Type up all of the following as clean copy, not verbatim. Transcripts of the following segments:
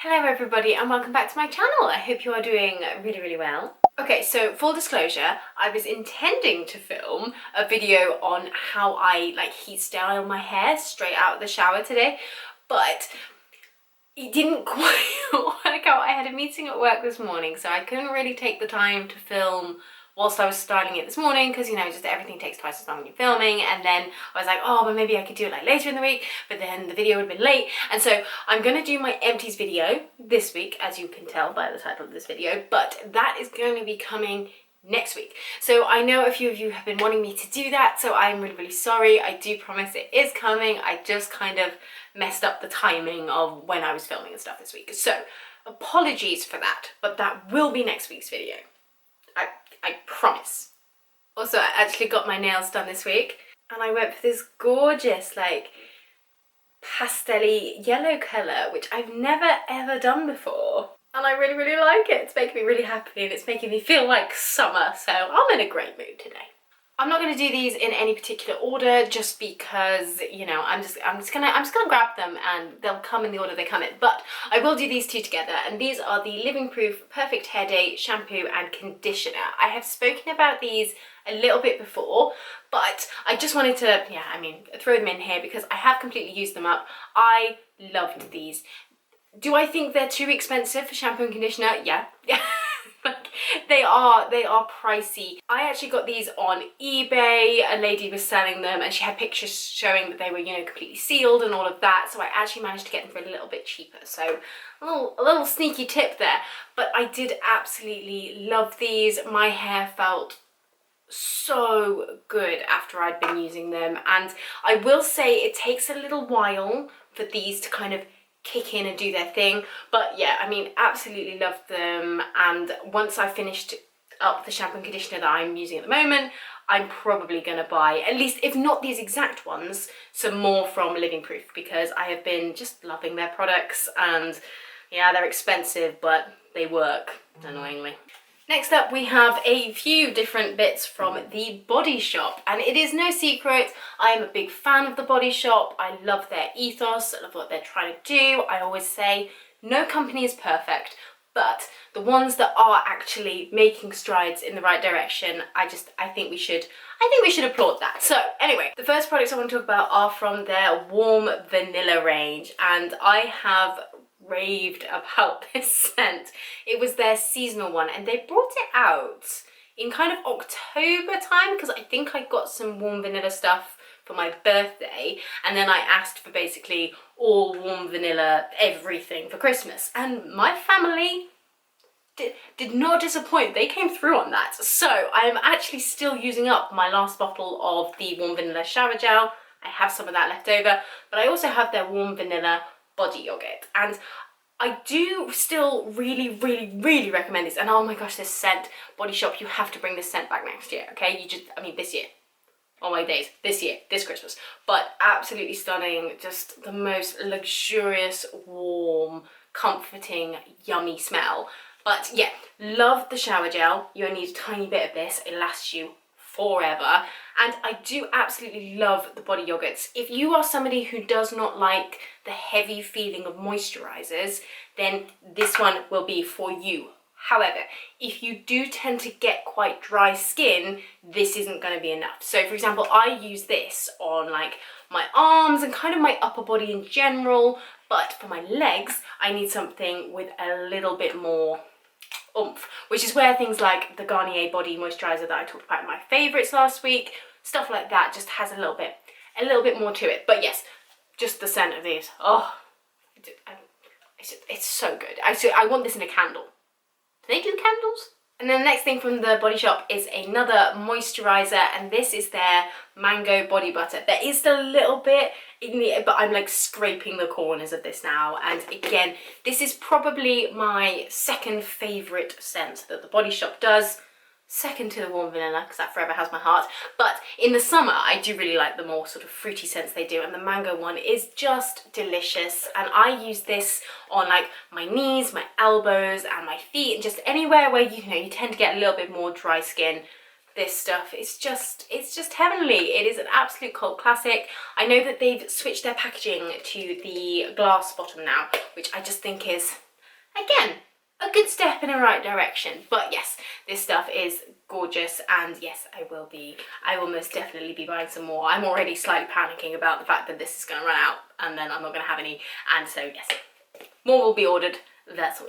Hello everybody and welcome back to my channel. I hope you are doing really well. Okay, so full disclosure, I was intending to film a video on how I heat style my hair straight out of the shower today, but it didn't quite work out. I had a meeting at work this morning, so I couldn't really take the time to film whilst I was styling it this morning because, you know, just everything takes twice as long when you're filming. And then I was like, oh, but maybe I could do it later in the week, but then the video would have been late. And so I'm going to do my empties video this week, as you can tell by the title of this video, but that is going to be coming next week. So I know a few of you have been wanting me to do that, so I'm really sorry. I do promise it is coming. I just kind of messed up the timing of when I was filming and stuff this week. So apologies for that, but that will be next week's video. I promise. Also, I actually got my nails done this week and I went for this gorgeous pastel-y yellow colour, which I've never ever done before. And I really like it. It's making me really happy and it's making me feel like summer, so I'm in a great mood today. I'm not going to do these in any particular order just because, you know, I'm just gonna grab them and they'll come in the order they come in. But I will do these two together, and these are the Living Proof Perfect Hair Day shampoo and conditioner. I have spoken about these a little bit before, but I just wanted to, throw them in here because I have completely used them up. I loved these. Do I think they're too expensive for shampoo and conditioner? Yeah. They are pricey. I actually got these on eBay. A lady was selling them and she had pictures showing that they were, you know, completely sealed and all of that. So I actually managed to get them for a little bit cheaper. So a little sneaky tip there. But I did absolutely love these. My hair felt so good after I'd been using them. And I will say it takes a little while for these to kind of kick in and do their thing, but yeah, I mean, absolutely loved them. And once I finished up the shampoo and conditioner that I'm using at the moment, I'm probably gonna buy, at least if not these exact ones, some more from Living Proof, because I have been just loving their products. And yeah, they're expensive, but they work, annoyingly. Next up, we have a few different bits from The Body Shop, and it is no secret, I am a big fan of The Body Shop. I love their ethos, I love what they're trying to do. I always say no company is perfect, but the ones that are actually making strides in the right direction, I think we should applaud that. So anyway, the first products I want to talk about are from their Warm Vanilla range, and I have raved about this scent. It was their seasonal one and they brought it out in kind of October time because I think I got some warm vanilla stuff for my birthday, and then I asked for basically all warm vanilla everything for Christmas, and my family did not disappoint. They came through on that. So I am actually still using up my last bottle of the warm vanilla shower gel. I have some of that left over, but I also have their warm vanilla body yogurt, and I do still really recommend this. And oh my gosh, this scent, Body Shop, you have to bring this scent back next year, okay? This year, oh my days, this year, this Christmas. But absolutely stunning, just the most luxurious, warm, comforting, yummy smell. But yeah, love the shower gel. You only need a tiny bit of this, it lasts you forever. And I do absolutely love the body yogurts. If you are somebody who does not like the heavy feeling of moisturizers, then this one will be for you. However, if you do tend to get quite dry skin, this isn't going to be enough. So for example, I use this on my arms and kind of my upper body in general, but for my legs, I need something with a little bit more oomph, which is where things like the Garnier body moisturizer that I talked about in my favorites last week, stuff like that, just has a little bit more to it. But yes, just the scent of these, oh, it's so good. I want this in a candle. Do they do candles? And then the next thing from the Body Shop is another moisturizer, and this is their Mango Body Butter. There is still a little bit in the, but I'm scraping the corners of this now. And again, this is probably my second favorite scent that the Body Shop does. Second to the warm vanilla, because that forever has my heart. But in the summer, I do really like the more sort of fruity scents they do, and the mango one is just delicious. And I use this on my knees, my elbows, and my feet, and just anywhere where you tend to get a little bit more dry skin. This stuff, it's just heavenly. It is an absolute cult classic. I know that they've switched their packaging to the glass bottom now, which I just think is Again, a good step in the right direction. But yes, this stuff is gorgeous, and yes, I will most definitely be buying some more. I'm already slightly panicking about the fact that this is going to run out and then I'm not going to have any, and so yes, more will be ordered, that's all.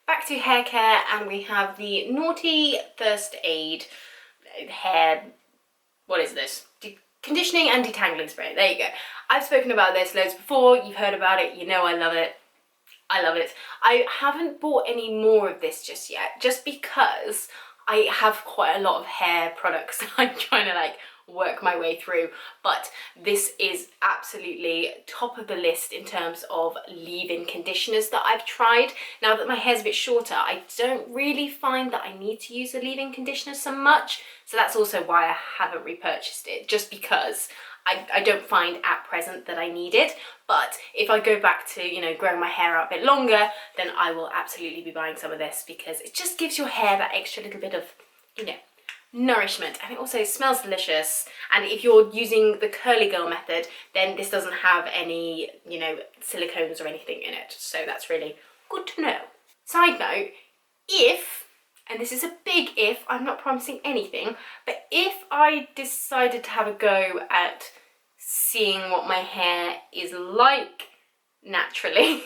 Back to hair care, and we have the Naughty First Aid hair, what is this? Conditioning and detangling spray. There you go. I've spoken about this loads before, you've heard about it, you know I love it. I love it. I haven't bought any more of this just yet, just because I have quite a lot of hair products that I'm trying to like work my way through, but this is absolutely top of the list in terms of leave-in conditioners that I've tried. Now that my hair's a bit shorter, I don't really find that I need to use a leave-in conditioner so much, so that's also why I haven't repurchased it, just because I don't find at present that I need it. But if I go back to, you know, growing my hair out a bit longer, then I will absolutely be buying some of this, because it just gives your hair that extra little bit of, you know, nourishment, and it also smells delicious. And if you're using the curly girl method, then this doesn't have any, you know, silicones or anything in it, so that's really good to know. Side note, if, and this is a big if, I'm not promising anything, but if I decided to have a go at seeing what my hair is like naturally,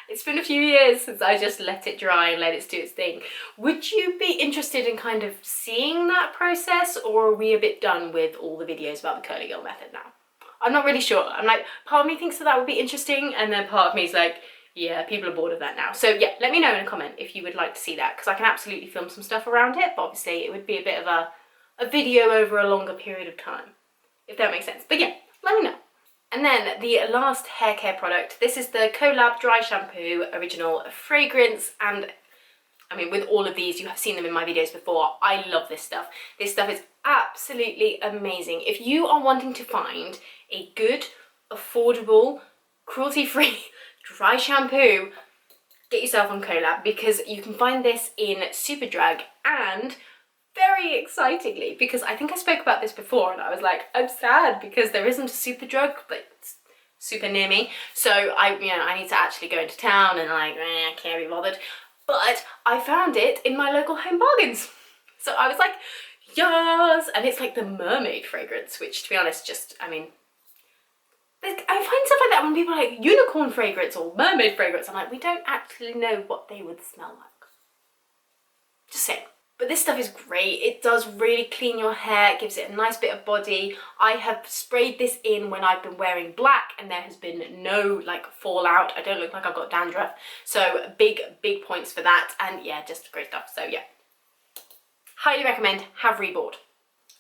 it's been a few years since I just let it dry and let it do its thing. Would you be interested in kind of seeing that process, or are we a bit done with all the videos about the curly girl method now? I'm not really sure. I'm like, part of me thinks that would be interesting, and then part of me is like, yeah, people are bored of that now. So yeah, let me know in a comment if you would like to see that, because I can absolutely film some stuff around it, but obviously it would be a bit of a video over a longer period of time, if that makes sense. But yeah, let me know. And then the last hair care product, this is the Collab Dry Shampoo Original Fragrance, and I mean, with all of these, you have seen them in my videos before. I love this stuff. This stuff is absolutely amazing. If you are wanting to find a good, affordable, cruelty-free dry shampoo, get yourself on Collab, because you can find this in Superdrug, and very excitingly, because I think I spoke about this before and I was like, I'm sad because there isn't a Superdrug, but it's super near me, so I need to actually go into town, and like, I can't be bothered. But I found it in my local Home Bargains, so I was like, yes. And it's like the mermaid fragrance, which, to be honest, just, I mean, I find stuff like that when people are like unicorn fragrance or mermaid fragrance, I'm like, we don't actually know what they would smell like. Just saying. But this stuff is great. It does really clean your hair, it gives it a nice bit of body. I have sprayed this in when I've been wearing black, and there has been no like fallout. I don't look like I've got dandruff. So big points for that, and yeah, just great stuff. So yeah, highly recommend, have rebought.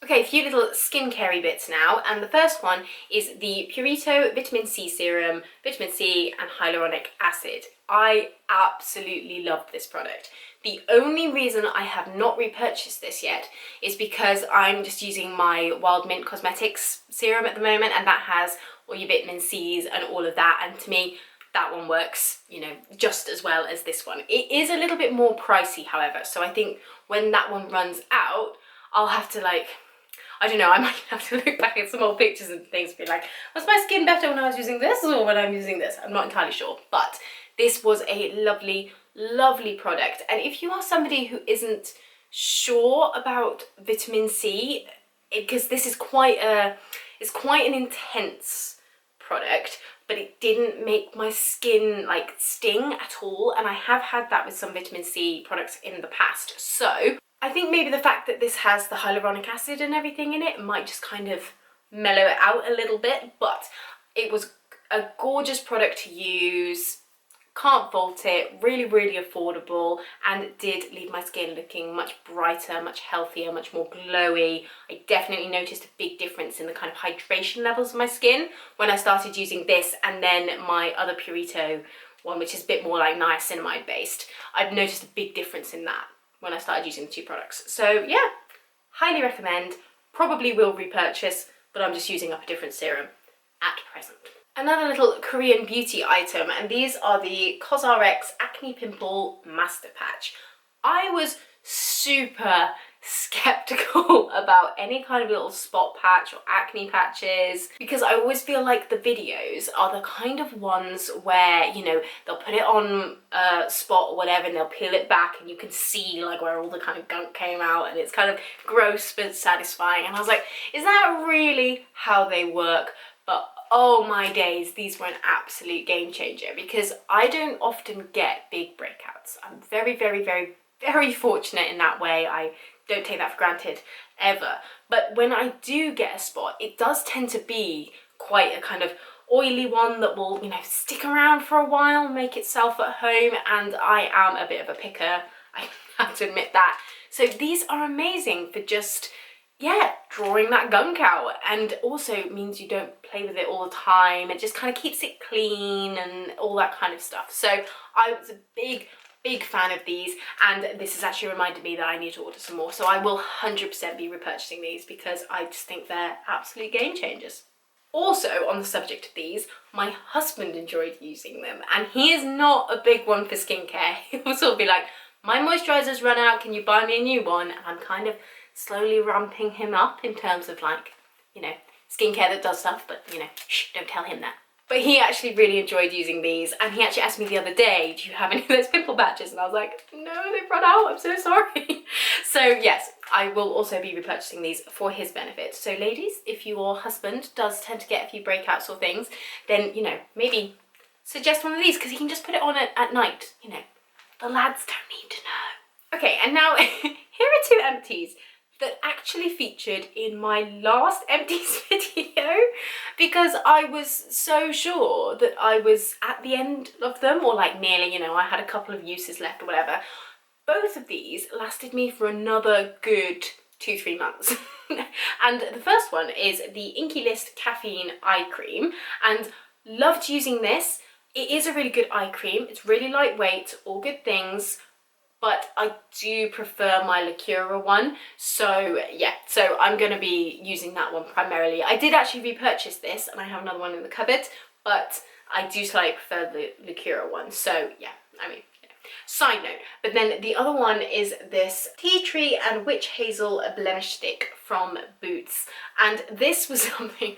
Okay, a few little skincare bits now, and the first one is the Purito Vitamin C Serum, Vitamin C and Hyaluronic Acid. I absolutely love this product. The only reason I have not repurchased this yet is because I'm just using my Wild Mint Cosmetics serum at the moment, and that has all your vitamin C's and all of that, and to me, that one works, you know, just as well as this one. It is a little bit more pricey, however, so I think when that one runs out, I'll have to like, I don't know, I might have to look back at some old pictures and things and be like, was my skin better when I was using this or when I'm using this? I'm not entirely sure, but this was a lovely, lovely product. And if you are somebody who isn't sure about vitamin C, because this is quite an intense product, but it didn't make my skin like sting at all, and I have had that with some vitamin C products in the past. So I think maybe the fact that this has the hyaluronic acid and everything in it might just kind of mellow it out a little bit, but it was a gorgeous product to use. Can't fault it, really, really affordable, and it did leave my skin looking much brighter, much healthier, much more glowy. I definitely noticed a big difference in the kind of hydration levels of my skin when I started using this, and then my other Purito one, which is a bit more like niacinamide based. I've noticed a big difference in that when I started using the two products. So yeah, highly recommend, probably will repurchase, but I'm just using up a different serum at present. Another little Korean beauty item, and these are the COSRX Acne Pimple Master Patch. I was super skeptical about any kind of little spot patch or acne patches, because I always feel like the videos are the kind of ones where, you know, they'll put it on a spot or whatever and they'll peel it back and you can see like where all the kind of gunk came out, and it's kind of gross but satisfying. And I was like, is that really how they work? But oh my days, these were an absolute game changer, because I don't often get big breakouts. I'm very, very, very, very fortunate in that way. I don't take that for granted ever. But when I do get a spot, it does tend to be quite a kind of oily one that will, you know, stick around for a while, make itself at home, and I am a bit of a picker, I have to admit that. So these are amazing for just, yeah, drawing that gunk out, and also means you don't play with it all the time. It just kind of keeps it clean and all that kind of stuff. So I was a big fan of these, and this has actually reminded me that I need to order some more. So I will 100% be repurchasing these because I just think they're absolute game changers. Also, on the subject of these, my husband enjoyed using them, and he is not a big one for skincare. He'll sort of be like, my moisturizer's run out, can you buy me a new one? And I'm kind of slowly ramping him up in terms of, like, you know, skincare that does stuff, but, you know, shh, don't tell him that. But he actually really enjoyed using these, and he actually asked me the other day, do you have any of those pimple patches? And I was like, no, they've run out, I'm so sorry. So yes, I will also be repurchasing these for his benefit. So ladies, if your husband does tend to get a few breakouts or things, then, you know, maybe suggest one of these, because he can just put it on at night, you know. The lads don't need to know. Okay, and now here are two empties that actually featured in my last empties video, because I was so sure that I was at the end of them, or like nearly, you know, I had a couple of uses left or whatever. Both of these lasted me for another good 2-3 months. And the first one is the Inky List Caffeine Eye Cream, and loved using this. It is a really good eye cream. It's really lightweight, all good things, but I do prefer my Lacura one. So yeah, so I'm going to be using that one primarily. I did actually repurchase this, and I have another one in the cupboard, but I do slightly prefer the Lacura one. So yeah, I mean, side note. But then the other one is this Tea Tree and Witch Hazel Blemish Stick from Boots, and this was something,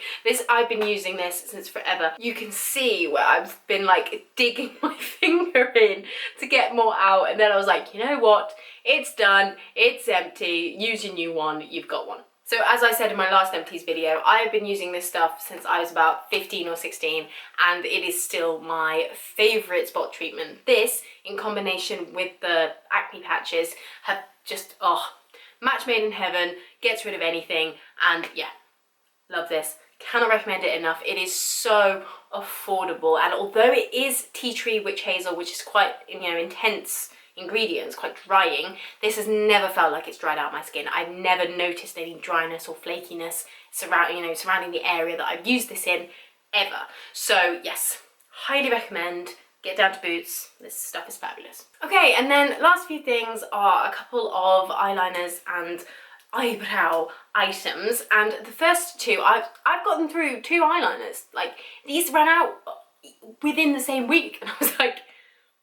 I've been using this since forever. You can see where I've been like digging my finger in to get more out, and then I was like, you know what, it's done, it's empty, use your new one, you've got one. So as I said in my last empties video, I've been using this stuff since I was about 15 or 16, and it is still my favourite spot treatment. This, in combination with the acne patches, have just, oh, match made in heaven, gets rid of anything, and yeah, love this. Cannot recommend it enough. It is so affordable, and although it is tea tree witch hazel, which is quite, you know, intense ingredients, quite drying, this has never felt like it's dried out my skin. I've never noticed any dryness or flakiness surrounding the area that I've used this in, ever. So yes, highly recommend. Get down to Boots, this stuff is fabulous. Okay, and then last few things are a couple of eyeliners and eyebrow items, and the first two, I've gotten through 2 eyeliners. Like, these ran out within the same week, and I was like,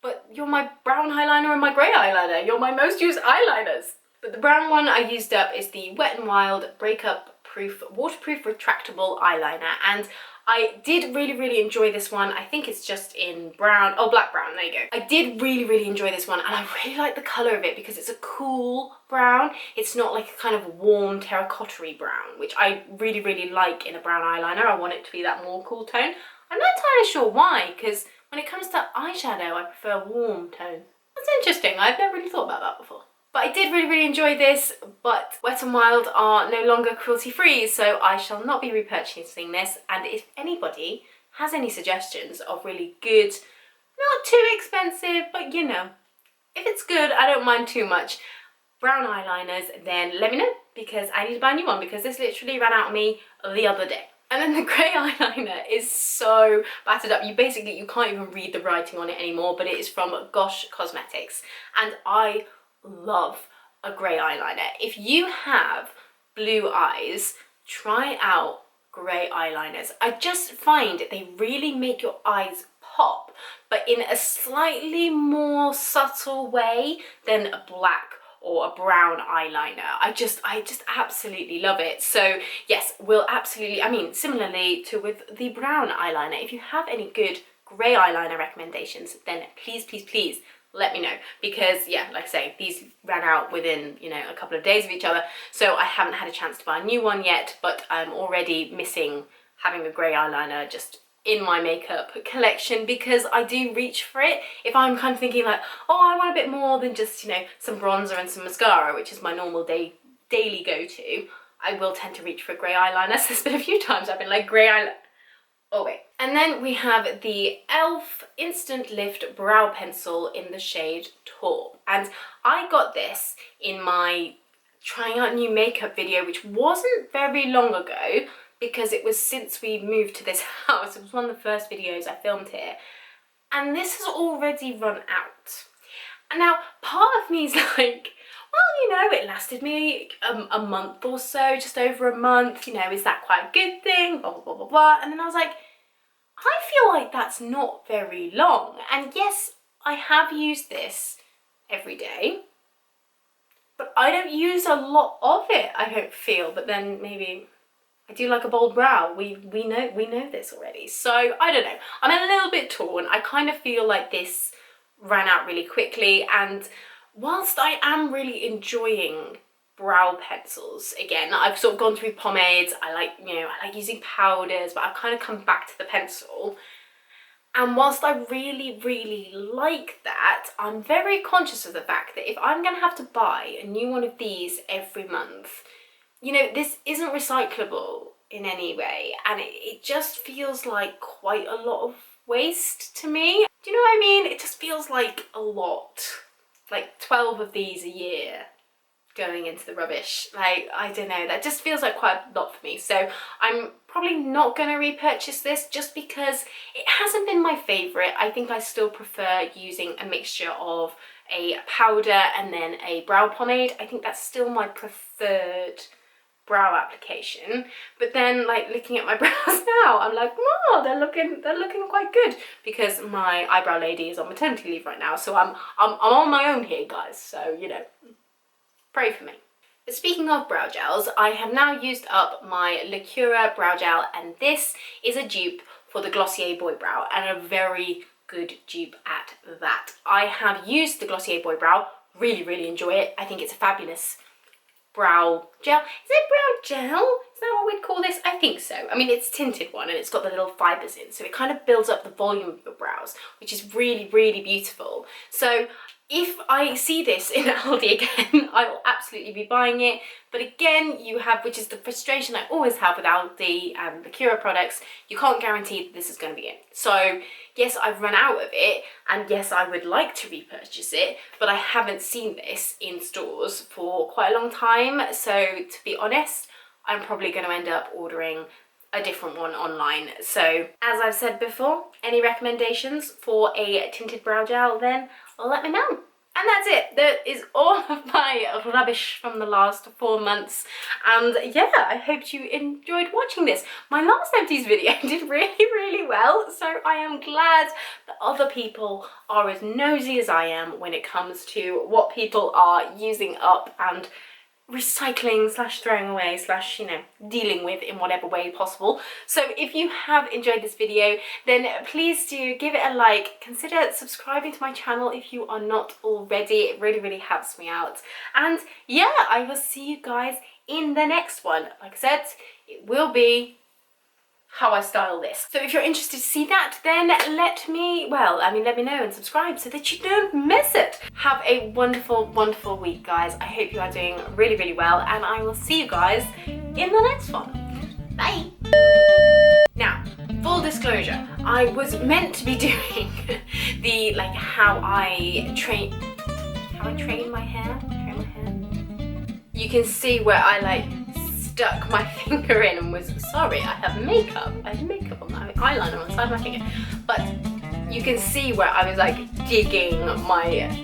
but you're my brown eyeliner and my grey eyeliner. You're my most used eyeliners. But the brown one I used up is the Wet n Wild Breakup Proof Waterproof Retractable Eyeliner. And I did really enjoy this one. I think it's just in brown. Oh, black brown, there you go. I did really enjoy this one, and I really like the colour of it because it's a cool brown. It's not like a kind of warm terracotta-y brown, which I really like in a brown eyeliner. I want it to be that more cool tone. I'm not entirely sure why, because when it comes to eyeshadow, I prefer warm tones. That's interesting. I've never really thought about that before. But I did really enjoy this, but Wet n Wild are no longer cruelty-free, so I shall not be repurchasing this. And if anybody has any suggestions of really good, not too expensive, but you know, if it's good, I don't mind too much, brown eyeliners, then let me know, because I need to buy a new one, because this literally ran out on me the other day. And then the grey eyeliner is so battered up, you can't even read the writing on it anymore, but it is from Gosh Cosmetics, and I love a grey eyeliner. If you have blue eyes, try out grey eyeliners. I just find they really make your eyes pop, but in a slightly more subtle way than a black or a brown eyeliner. I just absolutely love it. So yes, we'll absolutely, I mean, similarly to with the brown eyeliner, if you have any good grey eyeliner recommendations, then please let me know, because yeah, like I say, these ran out within, you know, a couple of days of each other, so I haven't had a chance to buy a new one yet, but I'm already missing having a grey eyeliner just in my makeup collection, because I do reach for it if I'm kind of thinking like, oh, I want a bit more than just, you know, some bronzer and some mascara, which is my normal daily go-to. I will tend to reach for a grey eyeliner. So there's been a few times I've been like, grey eyeliner. Oh wait. And then we have the e.l.f. Instant Lift Brow Pencil in the shade Taupe. And I got this in my trying out new makeup video, which wasn't very long ago, because it was since we moved to this house. It was one of the first videos I filmed here. And this has already run out. And now part of me is like, well, you know, it lasted me a month or so, just over a month, you know, is that quite a good thing? Blah, blah, blah, blah, blah. And then I was like, I feel like that's not very long. And yes, I have used this every day, but I don't use a lot of it, I don't feel. But then maybe I do like a bold brow. We know this already. So I don't know. I'm a little bit torn. I kind of feel like this ran out really quickly, and whilst I am really enjoying brow pencils again, I've sort of gone through pomades, I like, you know, I like using powders, but I've kind of come back to the pencil. And whilst I really like that, I'm very conscious of the fact that if I'm gonna have to buy a new one of these every month, you know, this isn't recyclable in any way, and it just feels like quite a lot of waste to me. Do you know what I mean? It just feels like a lot. Like 12 of these a year going into the rubbish. Like, I don't know, that just feels like quite a lot for me. So I'm probably not going to repurchase this just because it hasn't been my favourite. I think I still prefer using a mixture of a powder and then a brow pomade. I think that's still my preferred brow application. But then, like, looking at my brows now, I'm like, oh, they're looking quite good, because my eyebrow lady is on maternity leave right now, so I'm on my own here, guys. So, you know, pray for me. But speaking of brow gels, I have now used up my Lacura brow gel, and this is a dupe for the Glossier Boy Brow, and a very good dupe at that. I have used the Glossier Boy Brow, really enjoy it. I think it's a fabulous brow gel. Is it brow gel? Is that what we'd call this? I think so. I mean, it's tinted one, and it's got the little fibres in, so it kind of builds up the volume of your brows, which is really beautiful. So if I see this in Aldi again, I will absolutely be buying it. But again, you have, which is the frustration I always have with Aldi and the Cura products, you can't guarantee that this is going to be it. So yes, I've run out of it, and yes, I would like to repurchase it, but I haven't seen this in stores for quite a long time. So to be honest, I'm probably going to end up ordering a different one online. So as I've said before, any recommendations for a tinted brow gel, then let me know. And that's it. That is all of my rubbish from the last 4 months. And yeah, I hope you enjoyed watching this. My last empties video did really well, so I am glad that other people are as nosy as I am when it comes to what people are using up and recycling / throwing away / you know, dealing with in whatever way possible. So if you have enjoyed this video, then please do give it a like. Consider subscribing to my channel if you are not already. It really helps me out. And yeah, I will see you guys in the next one. Like I said, it will be how I style this. So if you're interested to see that, then let me know and subscribe so that you don't miss it. Have a wonderful week, guys. I hope you are doing really well, and I will see you guys in the next one. Bye. Now, full disclosure, I was meant to be doing the how I train my hair. You can see where I stuck my finger in and was sorry, I have makeup on my eyeliner on the side of my finger, but you can see where I was digging my